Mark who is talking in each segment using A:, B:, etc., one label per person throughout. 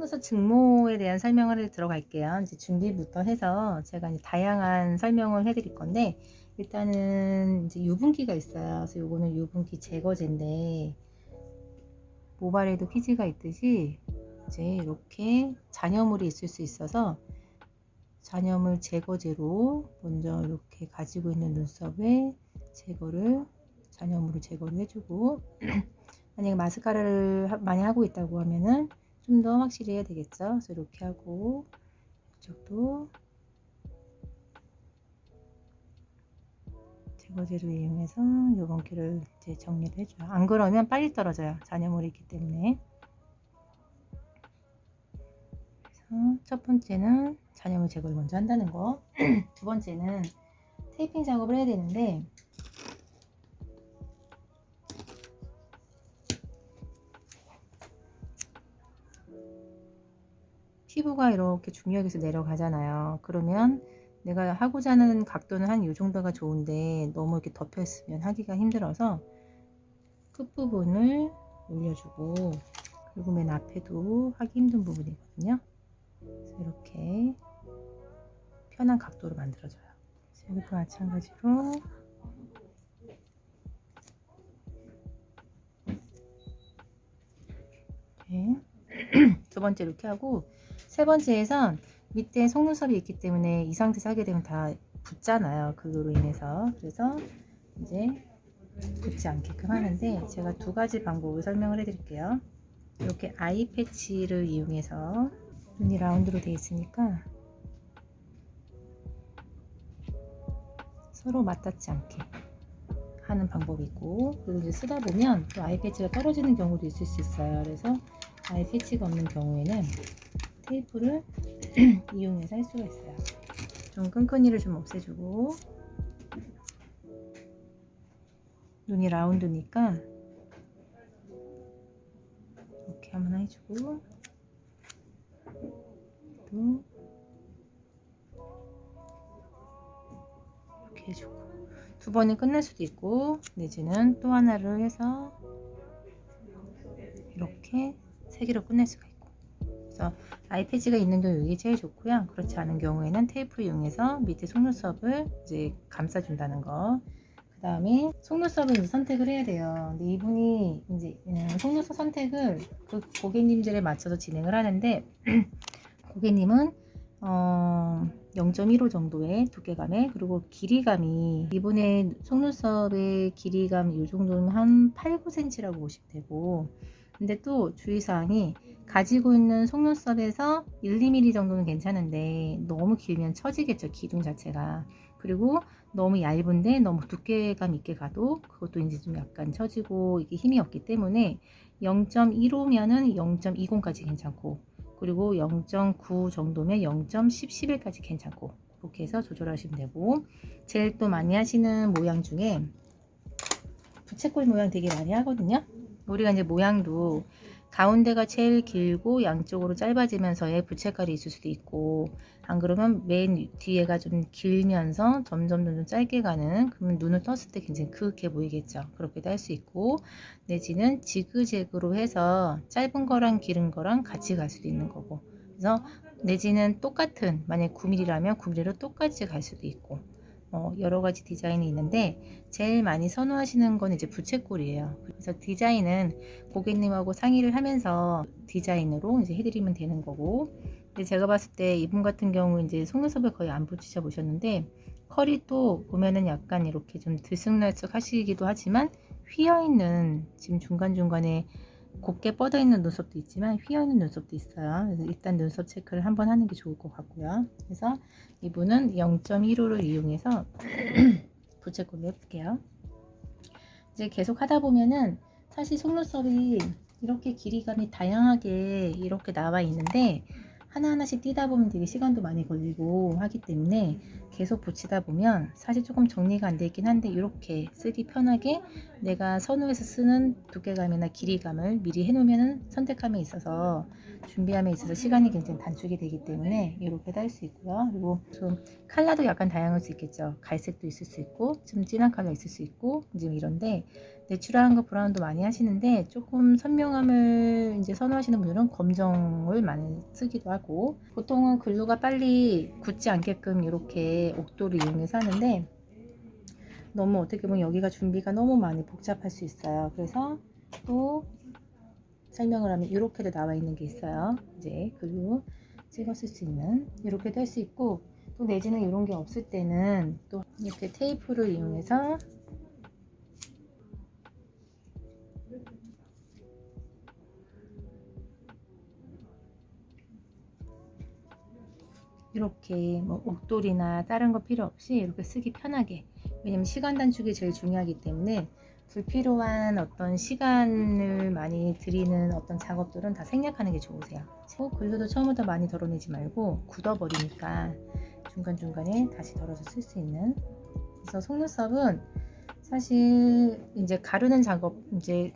A: 속눈썹 증모에 대한 설명을 들어갈게요. 이제 준비부터 해서 제가 이제 다양한 설명을 해드릴 건데, 일단은 이제 유분기가 있어요. 그래서 요거는 유분기 제거제인데, 모발에도 피지가 있듯이 이제 이렇게 잔여물이 있을 수 있어서 잔여물 제거제로 먼저 이렇게 가지고 있는 눈썹에 잔여물을 제거를 해주고, 만약에 마스카라를 많이 하고 있다고 하면은 좀 더 확실히 해야 되겠죠. 그래서 이렇게 하고, 이쪽도 제거제를 이용해서 유분기를 이제 정리를 해줘요. 안 그러면 빨리 떨어져요. 잔여물이 있기 때문에. 그래서 첫 번째는 잔여물 제거를 먼저 한다는 거. 두 번째는 테이핑 작업을 해야 되는데, 피부가 이렇게 중력에서 내려가잖아요. 그러면 내가 하고자 하는 각도는 한 이 정도가 좋은데 너무 이렇게 덮여 있으면 하기가 힘들어서 끝부분을 올려주고, 그리고 맨 앞에도 하기 힘든 부분이거든요. 그래서 이렇게 편한 각도로 만들어줘요. 여기도 마찬가지로 이렇게 두 번째 이렇게 하고, 세 번째에선 밑에 속눈썹이 있기 때문에 이 상태에서 하게 되면 다 붙잖아요. 그거로 인해서. 그래서 이제 붙지 않게끔 하는데, 제가 두 가지 방법을 설명을 해 드릴게요. 이렇게 아이 패치를 이용해서 눈이 라운드로 되어 있으니까 서로 맞닿지 않게 하는 방법이 있고, 그리고 이제 쓰다 보면 또 아이 패치가 떨어지는 경우도 있을 수 있어요. 그래서 아이 패치가 없는 경우에는 테이프를 이용해서 할 수가 있어요. 좀 끈끈이를 좀 없애주고, 눈이 라운드니까 이렇게 한번 해주고, 또 이렇게 해주고, 두 번이 끝날 수도 있고, 내지는 또 하나를 해서 이렇게 세 개로 끝낼 수가 있고. 그래서 아이패치가 있는 경우 이게 제일 좋고요. 그렇지 않은 경우에는 테이프 이용해서 밑에 속눈썹을 이제 감싸준다는 거. 그 다음에 속눈썹을 이제 선택을 해야 돼요. 근데 이분이 이제 속눈썹 선택을 그 고객님들에 맞춰서 진행을 하는데, 고객님은 0.15 정도의 두께감에, 그리고 길이감이, 이분의 속눈썹의 길이감 이 정도는 한 8, 9cm라고 보시면 되고, 근데 또 주의사항이 가지고 있는 속눈썹에서 1, 2mm 정도는 괜찮은데 너무 길면 처지겠죠, 기둥 자체가. 그리고 너무 얇은데 너무 두께감 있게 가도 그것도 이제 좀 약간 처지고 이게 힘이 없기 때문에 0.15면은 0.20까지 괜찮고, 그리고 0.9 정도면 0.10까지 괜찮고, 그렇게 해서 조절하시면 되고, 제일 또 많이 하시는 모양 중에 부채꼴 모양 되게 많이 하거든요. 우리가 이제 모양도 가운데가 제일 길고 양쪽으로 짧아지면서의 부채깔이 있을 수도 있고, 안 그러면 맨 뒤에가 좀 길면서 점점 좀 짧게 가는, 그러면 눈을 떴을 때 굉장히 그윽해 보이겠죠. 그렇게도 할 수 있고, 내지는 지그재그로 해서 짧은 거랑 길은 거랑 같이 갈 수도 있는 거고, 그래서 내지는 똑같은, 만약 9mm라면 9mm로 똑같이 갈 수도 있고, 여러 가지 디자인이 있는데 제일 많이 선호하시는 건 이제 부채꼴이에요. 그래서 디자인은 고객님하고 상의를 하면서 디자인으로 이제 해드리면 되는 거고, 근데 제가 봤을 때 이분 같은 경우 이제 속눈썹을 거의 안 붙이셔 보셨는데, 컬이 또 보면은 약간 이렇게 좀 들쑥날쑥 하시기도 하지만 휘어있는, 지금 중간중간에 곱게 뻗어 있는 눈썹도 있지만 휘어 있는 눈썹도 있어요. 그래서 일단 눈썹 체크를 한번 하는 게 좋을 것 같고요. 그래서 이분은 0.15를 이용해서 부채꼴로 해볼게요. 이제 계속 하다 보면은 사실 속눈썹이 이렇게 길이감이 다양하게 이렇게 나와 있는데, 하나하나씩 띄다 보면 되게 시간도 많이 걸리고 하기 때문에 계속 붙이다 보면 사실 조금 정리가 안 돼 있긴 한데, 이렇게 쓰기 편하게 내가 선호해서 쓰는 두께감이나 길이감을 미리 해놓으면 선택감에 있어서 준비함에 있어서 시간이 굉장히 단축이 되기 때문에 이렇게도 할 수 있고요. 그리고 좀 컬러도 약간 다양할 수 있겠죠. 갈색도 있을 수 있고 좀 진한 컬러 있을 수 있고 이제 이런데 내추럴한 거 브라운도 많이 하시는데 조금 선명함을 이제 선호하시는 분들은 검정을 많이 쓰기도 하고 보통은 글루가 빨리 굳지 않게끔 이렇게 옥도를 이용해서 하는데 너무 어떻게 보면 여기가 준비가 너무 많이 복잡할 수 있어요. 그래서 또 설명을 하면 이렇게도 나와 있는 게 있어요. 이제 글로 찍었을 수 있는 이렇게도 할 수 있고 또 내지는 이런 게 없을 때는 또 이렇게 테이프를 이용해서 이렇게 뭐 옥돌이나 다른 거 필요 없이 이렇게 쓰기 편하게, 왜냐면 시간 단축이 제일 중요하기 때문에 불필요한 어떤 시간을 많이 들이는 어떤 작업들은 다 생략하는 게 좋으세요. 글루도 처음부터 많이 덜어내지 말고 굳어버리니까 중간중간에 다시 덜어서 쓸 수 있는. 그래서 속눈썹은 사실 이제 가르는 작업, 이제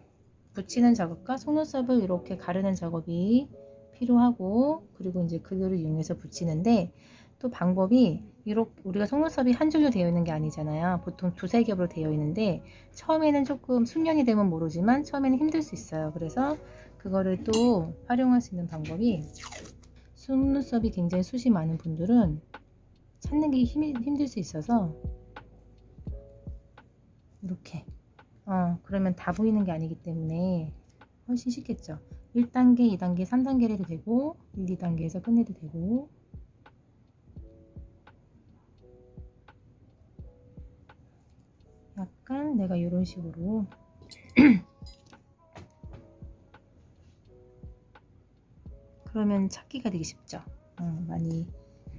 A: 붙이는 작업과 속눈썹을 이렇게 가르는 작업이 필요하고, 그리고 이제 글루를 이용해서 붙이는데 또 방법이 이렇게 우리가 속눈썹이 한 줄로 되어 있는 게 아니잖아요. 보통 두세 겹으로 되어 있는데 처음에는 조금 숙련이 되면 모르지만 처음에는 힘들 수 있어요. 그래서 그거를 또 활용할 수 있는 방법이, 속눈썹이 굉장히 숱이 많은 분들은 찾는 게 힘들 수 있어서 이렇게 그러면 다 보이는 게 아니기 때문에 훨씬 쉽겠죠. 1단계, 2단계, 3단계를 해도 되고 1, 2단계에서 끝내도 되고. 약간 내가 이런 식으로 그러면 찾기가 되게 쉽죠. 많이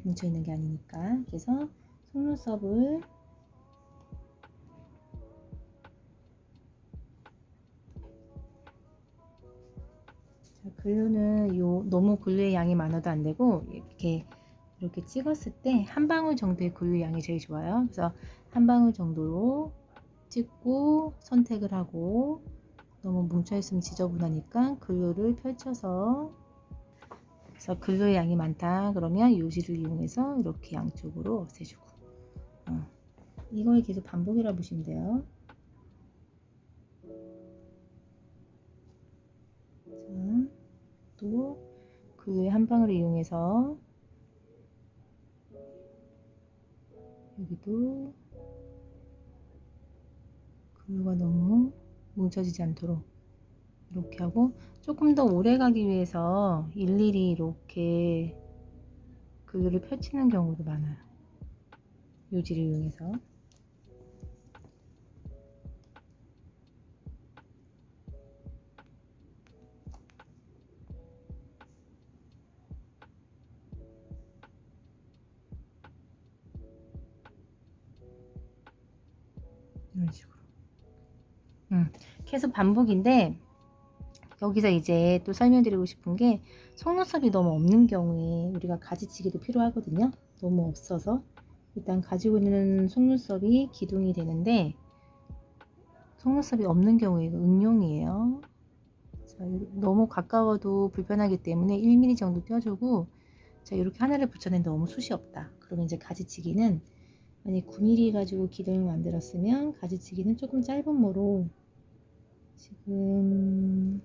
A: 뭉쳐 있는 게 아니니까. 그래서 속눈썹을 글루는 너무 글루의 양이 많아도 안 되고 이렇게 찍었을 때 한 방울 정도의 글루 양이 제일 좋아요. 그래서 한 방울 정도로 찍고 선택을 하고, 너무 뭉쳐 있으면 지저분하니까 글루를 펼쳐서, 그래서 글루의 양이 많다 그러면 요지를 이용해서 이렇게 양쪽으로 없애주고, 이걸 계속 반복이라 보시면 돼요. 자, 또 글루의 한 방울을 이용해서 여기도 글루가 너무 뭉쳐지지 않도록 이렇게 하고, 조금 더 오래 가기 위해서 일일이 이렇게 글루를 펼치는 경우도 많아요. 요지를 이용해서. 이런 식으로. 계속 반복인데 여기서 이제 또 설명드리고 싶은 게, 속눈썹이 너무 없는 경우에 우리가 가지치기도 필요하거든요. 너무 없어서 일단 가지고 있는 속눈썹이 기둥이 되는데, 속눈썹이 없는 경우에 이거 응용이에요. 자, 너무 가까워도 불편하기 때문에 1mm 정도 떼어주고, 자, 이렇게 하나를 붙여냈는데 너무 숱이 없다 그러면 이제 가지치기는, 만약 9mm 가지고 기둥을 만들었으면 가지치기는 조금 짧은 모로, 지금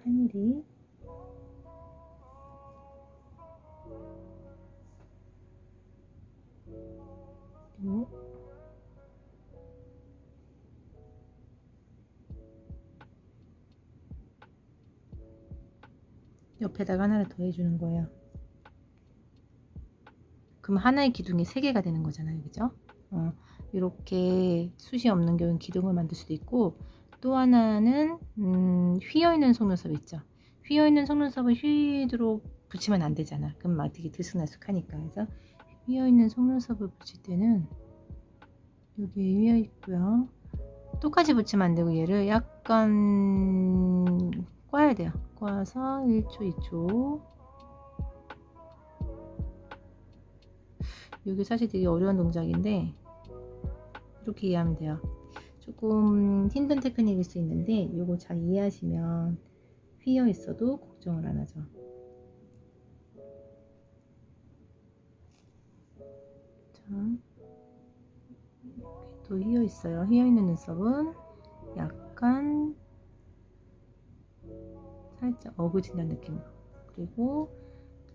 A: 8mm 그리고 옆에다가 하나를 더 해주는 거예요. 그럼 하나의 기둥이 3개가 되는 거잖아요, 그죠? 이렇게 숱이 없는 경우는 기둥을 만들 수도 있고, 또 하나는 휘어있는 속눈썹 있죠. 휘어있는 속눈썹을 휘도록 붙이면 안 되잖아. 그럼 막 되게 들쑥날쑥하니까. 그래서 휘어있는 속눈썹을 붙일 때는 여기에 휘어있고요. 똑같이 붙이면 안 되고 얘를 약간 꽈야 돼요. 꽈서 1초, 2초. 이게 사실 되게 어려운 동작인데 이렇게 이해하면 돼요. 조금 힘든 테크닉일 수 있는데 이거 잘 이해하시면 휘어 있어도 걱정을 안 하죠. 자, 이렇게 또 휘어 있어요. 휘어 있는 눈썹은 약간 살짝 어그진한 느낌으로, 그리고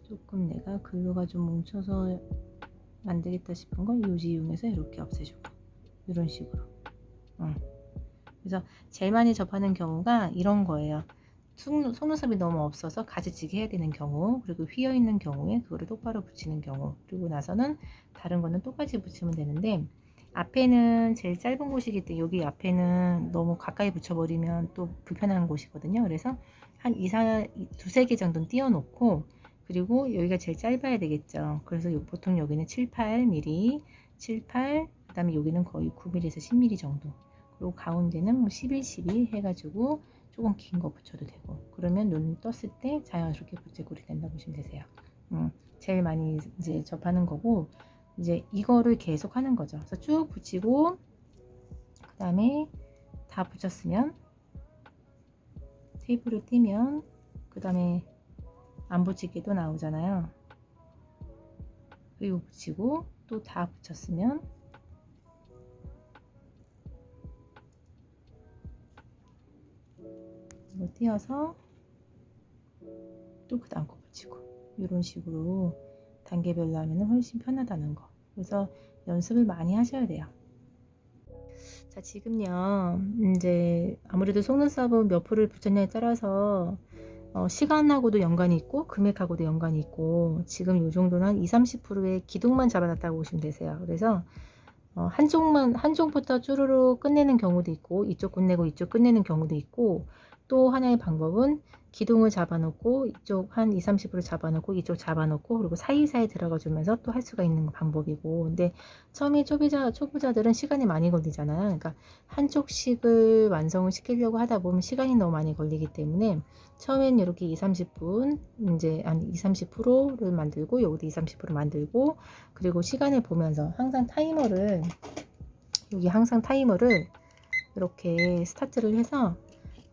A: 조금 내가 글루가 좀 뭉쳐서 안 되겠다 싶은 건 요지 이용해서 이렇게 없애주고, 이런 식으로. 그래서 제일 많이 접하는 경우가 이런 거예요. 속눈썹이 너무 없어서 가지치기 해야 되는 경우, 그리고 휘어 있는 경우에 그거를 똑바로 붙이는 경우, 그리고 나서는 다른 거는 똑같이 붙이면 되는데, 앞에는 제일 짧은 곳이기 때문에 여기 앞에는 너무 가까이 붙여버리면 또 불편한 곳이거든요. 그래서 한 2, 3개 정도는 띄워놓고, 그리고 여기가 제일 짧아야 되겠죠. 그래서 보통 여기는 7, 8mm, 7, 8, 그 다음에 여기는 거의 9mm에서 10mm 정도, 그리고 가운데는 뭐 11, 12 해가지고 조금 긴 거 붙여도 되고, 그러면 눈 떴을 때 자연스럽게 부채꼴이 된다고 보시면 되세요. 제일 많이 이제 접하는 거고, 이제 이거를 계속 하는 거죠. 그래서 쭉 붙이고, 그 다음에 다 붙였으면 테이프를 띄면, 그 다음에 안 붙이기도 나오잖아요. 그리고 붙이고 또 다 붙였으면 이거 띄어서 또 그 다음 거 붙이고, 이런 식으로 단계별로 하면 훨씬 편하다는 거. 그래서 연습을 많이 하셔야 돼요. 자, 지금요, 이제 아무래도 속눈썹은 몇 프로를 붙였냐에 따라서 시간하고도 연관이 있고 금액하고도 연관이 있고, 지금 요 정도는 한 20-30%의 기둥만 잡아놨다고 보시면 되세요. 그래서 한쪽부터 쭈루루 끝내는 경우도 있고, 이쪽 끝내고 이쪽 끝내는 경우도 있고, 또 하나의 방법은 기둥을 잡아놓고 이쪽 한 20-30% 잡아놓고 이쪽 잡아놓고, 그리고 사이사이 들어가 주면서 또 할 수가 있는 방법이고. 근데 처음에 초보자들은 시간이 많이 걸리잖아요. 그러니까 한쪽씩을 완성을 시키려고 하다 보면 시간이 너무 많이 걸리기 때문에 처음엔 이렇게 20-30분, 이제 한 20-30%를 만들고, 여기도 20-30% 만들고, 그리고 시간을 보면서 항상 타이머를 이렇게 스타트를 해서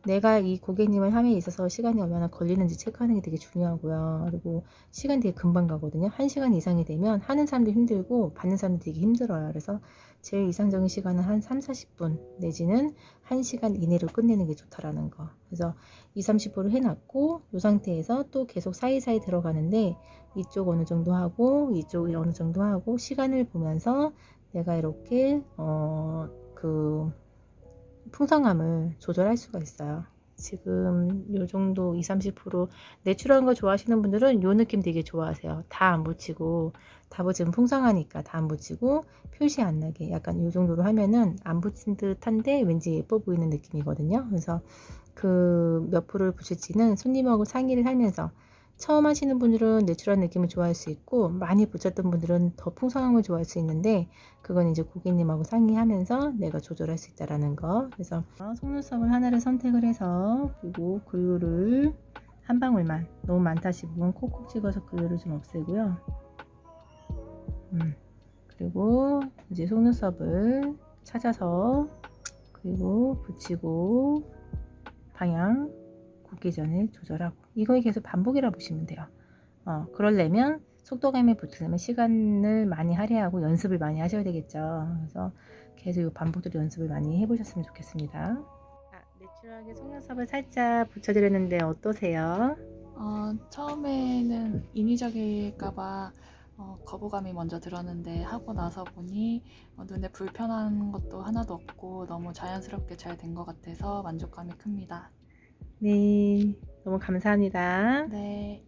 A: 내가 이 고객님을 함에 있어서 시간이 얼마나 걸리는지 체크하는 게 되게 중요하고요. 그리고 시간 되게 금방 가거든요. 1시간 이상이 되면 하는 사람도 힘들고 받는 사람도 되게 힘들어요. 그래서 제일 이상적인 시간은 한 3-40분 내지는 1시간 이내로 끝내는 게 좋다라는 거. 그래서 20-30% 해놨고, 이 상태에서 또 계속 사이사이 들어가는데, 이쪽 어느 정도 하고 이쪽 어느 정도 하고, 시간을 보면서 내가 이렇게 그 풍성함을 조절할 수가 있어요. 지금 요 정도 20-30% 내추럴한 거 좋아하시는 분들은 요 느낌 되게 좋아하세요. 다 안 붙이고, 다 붙이면 풍성하니까 다 안 붙이고 표시 안 나게 약간 요 정도로 하면은 안 붙인 듯한데 왠지 예뻐 보이는 느낌이거든요. 그래서 그 몇 프로를 붙일지는 손님하고 상의를 하면서, 처음 하시는 분들은 내추럴 느낌을 좋아할 수 있고, 많이 붙였던 분들은 더 풍성한 걸 좋아할 수 있는데, 그건 이제 고객님하고 상의하면서 내가 조절할 수 있다라는 거. 그래서 속눈썹을 하나를 선택을 해서, 그리고 글루를 한 방울만, 너무 많다 싶으면 콕콕 찍어서 글루를 좀 없애고요. 그리고 이제 속눈썹을 찾아서, 그리고 붙이고 방향 굽기 전에 조절하고, 이걸 계속 반복이라 보시면 돼요. 그러려면 속도감이 붙으려면 시간을 많이 할애하고 연습을 많이 하셔야 되겠죠. 그래서 계속 이 반복으로 연습을 많이 해보셨으면 좋겠습니다. 내추럴하게 속눈썹을 살짝 붙여드렸는데 어떠세요?
B: 처음에는 인위적일까봐 거부감이 먼저 들었는데, 하고 나서 보니 눈에 불편한 것도 하나도 없고 너무 자연스럽게 잘 된 것 같아서 만족감이 큽니다.
A: 네, 너무 감사합니다.
B: 네.